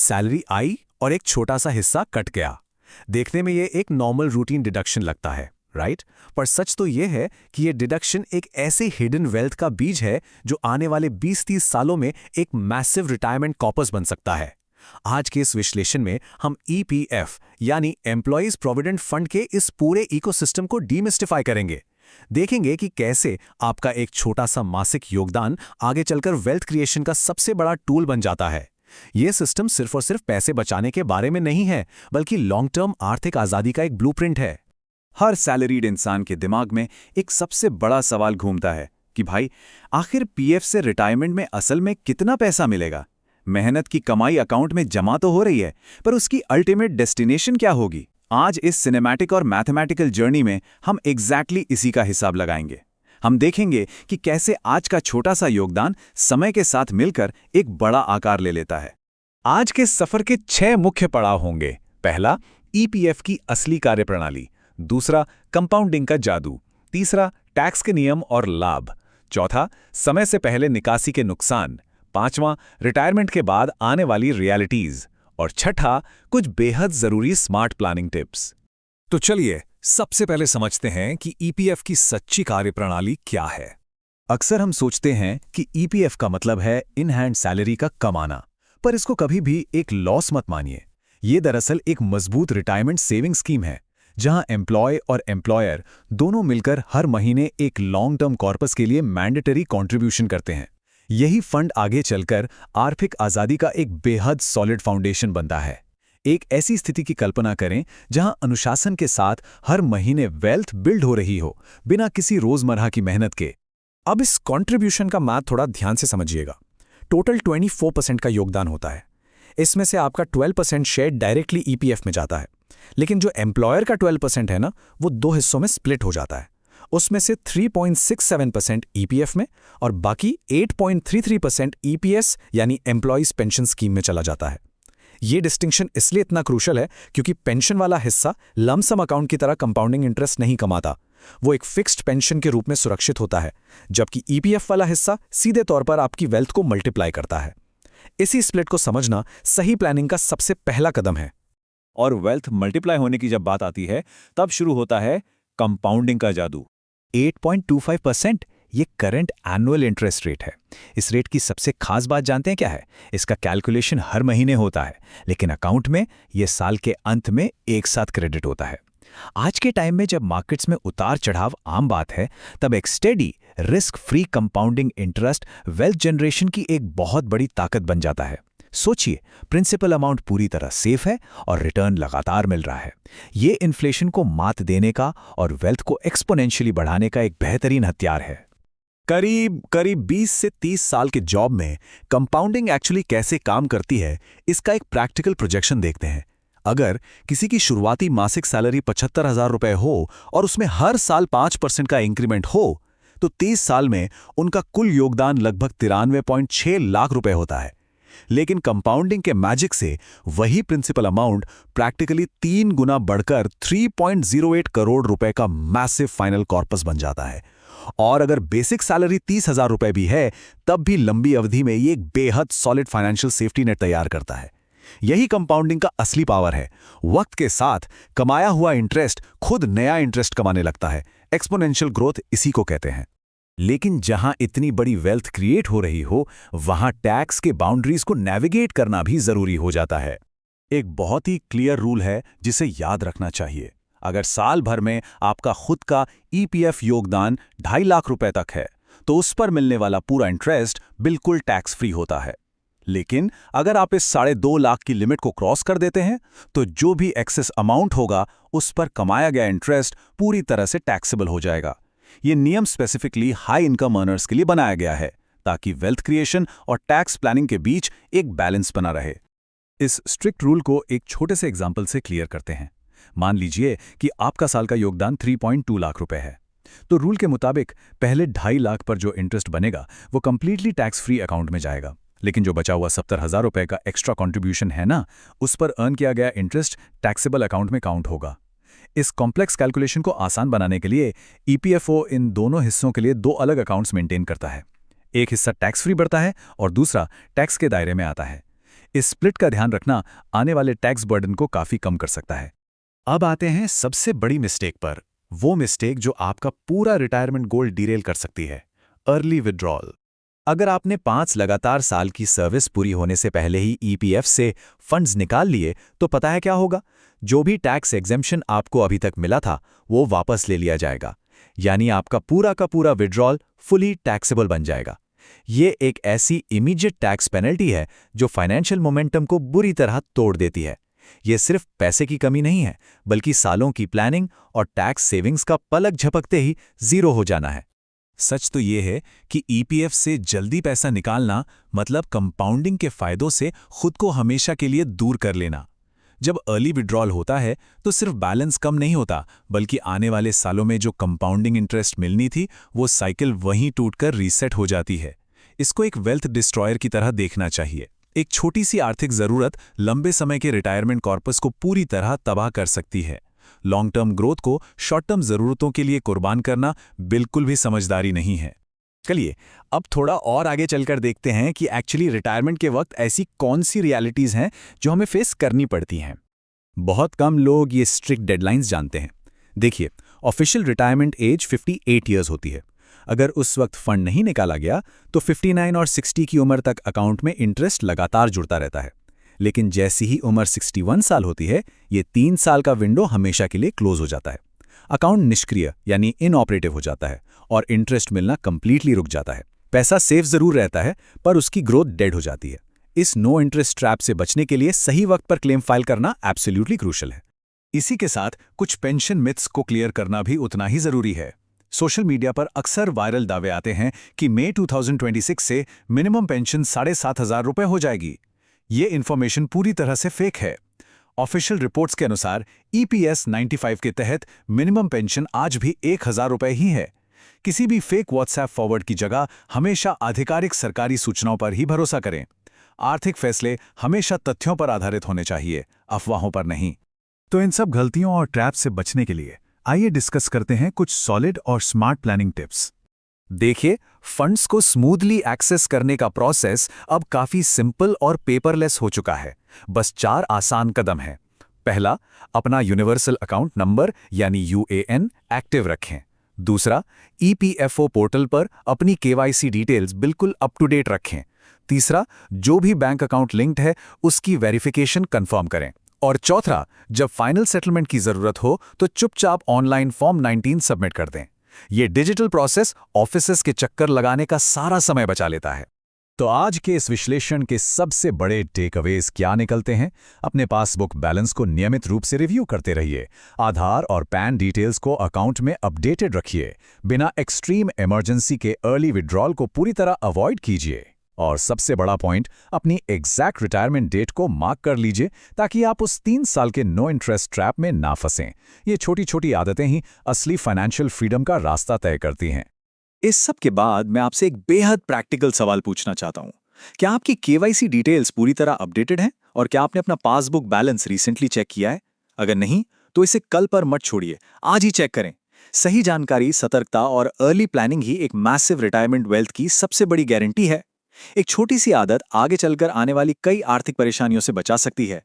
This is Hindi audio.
सैलरी आई और एक छोटा सा हिस्सा कट गया। देखने में ये एक नॉर्मल रूटीन डिडक्शन लगता है, राइट? पर सच तो ये है कि ये डिडक्शन एक ऐसे हिडन वेल्थ का बीज है जो आने वाले 20-30 सालों में एक मैसिव रिटायरमेंट कॉर्पस बन सकता है। आज के इस विश्लेषण में हम ईपीएफ यानी एम्प्लॉयज प्रोविडेंट फंड के इस पूरे इकोसिस्टम को डीमिस्टिफाई करेंगे। देखेंगे कि कैसे आपका एक छोटा सा मासिक योगदान आगे चलकर वेल्थ क्रिएशन का सबसे बड़ा टूल बन जाता है। यह सिस्टम सिर्फ और सिर्फ पैसे बचाने के बारे में नहीं है, बल्कि लॉन्ग टर्म आर्थिक आजादी का एक ब्लूप्रिंट है। हर सैलरीड इंसान के दिमाग में एक सबसे बड़ा सवाल घूमता है कि भाई, आखिर पीएफ से रिटायरमेंट में असल में कितना पैसा मिलेगा? मेहनत की कमाई अकाउंट में जमा तो हो रही है, पर उसकी अल्टीमेट डेस्टिनेशन क्या होगी? आज इस सिनेमैटिक और मैथमेटिकल जर्नी में हम एग्जैक्टली इसी का हिसाब लगाएंगे। हम देखेंगे कि कैसे आज का छोटा सा योगदान समय के साथ मिलकर एक बड़ा आकार ले लेता है। आज के सफर के 6 मुख्य पड़ाव होंगे। पहला, ईपीएफ की असली कार्यप्रणाली। दूसरा, कंपाउंडिंग का जादू। तीसरा, टैक्स के नियम और लाभ। चौथा, समय से पहले निकासी के नुकसान। पांचवां, रिटायरमेंट के बाद आने वाली रियलिटीज। और छठा, कुछ बेहद जरूरी स्मार्ट प्लानिंग टिप्स। तो चलिए सबसे पहले समझते हैं कि ईपीएफ की सच्ची कार्यप्रणाली क्या है। अक्सर हम सोचते हैं कि ईपीएफ का मतलब है इन हैंड सैलरी का कमाना, पर इसको कभी भी एक लॉस मत मानिए। ये दरअसल एक मजबूत रिटायरमेंट सेविंग स्कीम है, जहां एम्प्लॉय और एम्प्लॉयर दोनों मिलकर हर महीने एक लॉन्ग टर्म कॉर्पस के लिए मैंडेटरी कंट्रीब्यूशन करते हैं। यही फंड आगे चलकर आर्थिक आजादी का एक बेहद सॉलिड फाउंडेशन बनता है। एक ऐसी स्थिति की कल्पना करें जहां अनुशासन के साथ हर महीने वेल्थ बिल्ड हो रही हो, बिना किसी रोजमर्रा की मेहनत के। अब इस कंट्रीब्यूशन का मैथ थोड़ा ध्यान से समझिएगा। टोटल 24% का योगदान होता है। इसमें से आपका 12% शेयर डायरेक्टली ईपीएफ में जाता है, लेकिन जो एम्प्लॉयर का 12% है ना, वो 2 हिस्सों में स्प्लिट हो जाता है। उसमें से 3.67% ईपीएफ में और बाकी 8.33% ईपीएस यानी एम्प्लॉयज पेंशन स्कीम में चला जाता है। ये डिस्टिंक्शन इसलिए इतना क्रूशल है क्योंकि पेंशन वाला हिस्सा लमसम अकाउंट की तरह कंपाउंडिंग इंटरेस्ट नहीं कमाता। वो एक फिक्स्ड पेंशन के रूप में सुरक्षित होता है, जबकि ईपीएफ वाला हिस्सा सीधे तौर पर आपकी वेल्थ को मल्टीप्लाई करता है। इसी स्प्लिट को समझना सही प्लानिंग का सबसे पहला कदम है। और वेल्थ मल्टीप्लाई होने की जब बात आती है, तब शुरू होता है कंपाउंडिंग का जादू। 8.25% ये करंट एनुअल इंटरेस्ट रेट है। इस रेट की सबसे खास बात जानते हैं क्या है? इसका कैलकुलेशन हर महीने होता है, लेकिन अकाउंट में ये साल के अंत में एक साथ क्रेडिट होता है। आज के टाइम में जब मार्केट्स में उतार चढ़ाव आम बात है, तब एक steady risk free compounding interest wealth generation की एक बहुत बड़ी ताकत बन जाता है। सोचिए, प्रिंसिपल अमाउंट पूरी तरह सेफ है और रिटर्न लगातार मिल रहा है। ये इन्फ्लेशन को मात देने का और वेल्थ को एक्सपोनेंशियली बढ़ाने का एक बेहतरीन हथियार है। करीब 20 से 30 साल के जॉब में कंपाउंडिंग एक्चुअली कैसे काम करती है, इसका एक प्रैक्टिकल प्रोजेक्शन देखते हैं। अगर किसी की शुरुआती मासिक सैलरी 75,000 रुपए हो और उसमें हर साल 5% का इंक्रीमेंट हो, तो 30 साल में उनका कुल योगदान लगभग 93.6 लाख रुपए होता है। लेकिन कंपाउंडिंग के मैजिक से वही प्रिंसिपल अमाउंट प्रैक्टिकली 3 गुना बढ़कर 3.08 करोड़ रुपए का मैसिव फाइनल कॉर्पस बन जाता है। और अगर बेसिक सैलरी 30,000 रुपए भी है, तब भी लंबी अवधि में ये एक बेहद सॉलिड फाइनेंशियल सेफ्टी नेट तैयार करता है। यही कंपाउंडिंग का असली पावर है। वक्त के साथ कमाया हुआ इंटरेस्ट खुद नया इंटरेस्ट कमाने लगता है। एक्सपोनेंशियल ग्रोथ इसी को कहते हैं। लेकिन जहां इतनी बड़ी वेल्थ क्रिएट हो रही हो, वहां टैक्स के बाउंड्रीज को नेविगेट करना भी जरूरी हो जाता है। एक बहुत ही क्लियर रूल है जिसे याद रखना चाहिए। अगर साल भर में आपका खुद का ईपीएफ योगदान 2.5 लाख रुपए तक है, तो उस पर मिलने वाला पूरा इंटरेस्ट बिल्कुल टैक्स फ्री होता है। लेकिन अगर आप इस 2.5 लाख की लिमिट को क्रॉस कर देते हैं, तो जो भी एक्सेस अमाउंट होगा, उस पर कमाया गया इंटरेस्ट पूरी तरह से टैक्सेबल हो जाएगा। ये नियम स्पेसिफिकली हाई इनकम अर्नर्स के लिए बनाया गया है, ताकि वेल्थ क्रिएशन और टैक्स प्लानिंग के बीच एक बैलेंस बना रहे। इस स्ट्रिक्ट रूल को एक छोटे से एग्जाम्पल से क्लियर करते हैं। मान लीजिए कि आपका साल का योगदान 3.2 लाख रुपए है, तो रूल के मुताबिक पहले 2.5 लाख पर जो इंटरेस्ट बनेगा वो कंप्लीटली टैक्स फ्री अकाउंट में जाएगा। लेकिन जो बचा हुआ 70,000 रुपए का एक्स्ट्रा कंट्रीब्यूशन है ना, उस पर अर्न किया गया इंटरेस्ट टैक्सेबल अकाउंट में काउंट होगा। इस कॉम्प्लेक्स कैलकुलेशन को आसान बनाने के लिए ईपीएफओ इन दोनों हिस्सों के लिए 2 अलग अकाउंट्स मेंटेन करता है। एक हिस्सा टैक्स फ्री बढ़ता है और दूसरा टैक्स के दायरे में आता है। इस स्प्लिट का ध्यान रखना आने वाले टैक्स बर्डन को काफी कम कर सकता है। अब आते हैं सबसे बड़ी मिस्टेक पर, वो मिस्टेक जो आपका पूरा रिटायरमेंट गोल डिरेल कर सकती है, अर्ली विड्रॉल। अगर आपने 5 लगातार साल की सर्विस पूरी होने से पहले ही ईपीएफ से फंड्स निकाल लिए, तो पता है क्या होगा? जो भी टैक्स एग्जेम्पशन आपको अभी तक मिला था, वो वापस ले लिया जाएगा। यानी आपका पूरा का पूरा विड्रॉल फुली टैक्सेबल बन जाएगा। ये एक ऐसी इमीडिएट टैक्स पेनल्टी है जो फाइनेंशियल मोमेंटम को बुरी तरह तोड़ देती है। ये सिर्फ पैसे की कमी नहीं है, बल्कि सालों की प्लानिंग और टैक्स सेविंग्स का पलक झपकते ही जीरो हो जाना है। सच तो ये है कि ईपीएफ से जल्दी पैसा निकालना मतलब कंपाउंडिंग के फायदों से खुद को हमेशा के लिए दूर कर लेना। जब अर्ली विड्रॉल होता है तो सिर्फ बैलेंस कम नहीं होता, बल्कि आने वाले सालों में जो कंपाउंडिंग इंटरेस्ट मिलनी थी वो साइकिल वहीं टूटकर रीसेट हो जाती है। इसको एक वेल्थ डिस्ट्रॉयर की तरह देखना चाहिए। एक छोटी सी आर्थिक जरूरत लंबे समय के रिटायरमेंट कॉर्पस को पूरी तरह तबाह कर सकती है। लॉन्ग टर्म ग्रोथ को शॉर्ट टर्म जरूरतों के लिए कुर्बान करना बिल्कुल भी समझदारी नहीं है। चलिए अब थोड़ा और आगे चलकर देखते हैं कि एक्चुअली रिटायरमेंट के वक्त ऐसी कौन सी रियलिटीज़ हैं जो हमें फेस करनी पड़ती हैं। बहुत कम लोग ये स्ट्रिक्ट डेडलाइंस जानते हैं। देखिए, ऑफिशियल रिटायरमेंट एज 58 ईयर्स होती है। अगर उस वक्त फंड नहीं निकाला गया तो 59 और 60 की उम्र तक अकाउंट में इंटरेस्ट लगातार जुड़ता रहता है। लेकिन जैसी ही उम्र 61 साल होती है, ये 3 साल का विंडो हमेशा के लिए क्लोज हो जाता है। अकाउंट निष्क्रिय यानी इनऑपरेटिव हो जाता है और इंटरेस्ट मिलना कंप्लीटली रुक जाता है। पैसा सेफ जरूर रहता है, पर उसकी ग्रोथ डेड हो जाती है। इस नो इंटरेस्ट ट्रैप से बचने के लिए सही वक्त पर क्लेम फाइल करना एब्सोल्युटली क्रूशियल है। इसी के साथ कुछ पेंशन मिथ्स को क्लियर करना भी उतना ही जरूरी है। सोशल मीडिया पर अक्सर वायरल दावे आते हैं कि मई 2026 से मिनिमम पेंशन 7,500 रुपये हो जाएगी। ये इन्फॉर्मेशन पूरी तरह से फेक है। ऑफिशियल रिपोर्ट्स के अनुसार ईपीएस 95 के तहत मिनिमम पेंशन आज भी 1,000 रुपये ही है। किसी भी फेक व्हाट्सएप फॉरवर्ड की जगह हमेशा आधिकारिक सरकारी सूचनाओं पर ही भरोसा करें। आर्थिक फैसले हमेशा तथ्यों पर आधारित होने चाहिए, अफवाहों पर नहीं। तो इन सब गलतियों और ट्रैप से बचने के लिए आइए डिस्कस करते हैं कुछ सॉलिड और स्मार्ट प्लानिंग टिप्स। देखिए, फंड्स को स्मूथली एक्सेस करने का प्रोसेस अब काफी सिंपल और पेपरलेस हो चुका है। बस 4 आसान कदम हैं। पहला, अपना यूनिवर्सल अकाउंट नंबर यानी यूएएन एक्टिव रखें। दूसरा, ईपीएफओ पोर्टल पर अपनी केवाईसी डिटेल्स बिल्कुल अप टू डेट रखें। तीसरा, जो भी बैंक अकाउंट लिंक्ड है उसकी वेरिफिकेशन कंफर्म करें। और चौथा, जब फाइनल सेटलमेंट की जरूरत हो तो चुपचाप ऑनलाइन फॉर्म 19 सबमिट कर दें। ये डिजिटल प्रोसेस ऑफिसेस के चक्कर लगाने का सारा समय बचा लेता है। तो आज के इस विश्लेषण के सबसे बड़े टेकअवेज क्या निकलते हैं? अपने पासबुक बैलेंस को नियमित रूप से रिव्यू करते रहिए। आधार और पैन डिटेल्स को अकाउंट में अपडेटेड रखिए। बिना एक्सट्रीम इमरजेंसी के अर्ली विड्रॉल को पूरी तरह अवॉइड कीजिए। और सबसे बड़ा पॉइंट, अपनी एग्जैक्ट रिटायरमेंट डेट को मार्क कर लीजिए ताकि आप उस 3 साल के नो इंटरेस्ट ट्रैप में ना फंसें। ये छोटी छोटी आदतें ही असली फाइनेंशियल फ्रीडम का रास्ता तय करती हैं। इस सब के बाद मैं आपसे एक बेहद प्रैक्टिकल सवाल पूछना चाहता हूँ। क्या आपकी केवाईसी डिटेल्स पूरी तरह अपडेटेड हैं? और क्या आपने अपना पासबुक बैलेंस रिसेंटली चेक किया है? अगर नहीं, तो इसे कल पर मत छोड़िए, आज ही चेक करें। सही जानकारी, सतर्कता और अर्ली प्लानिंग ही एक मैसिव रिटायरमेंट वेल्थ की सबसे बड़ी गारंटी है। एक छोटी सी आदत आगे चलकर आने वाली कई आर्थिक परेशानियों से बचा सकती है।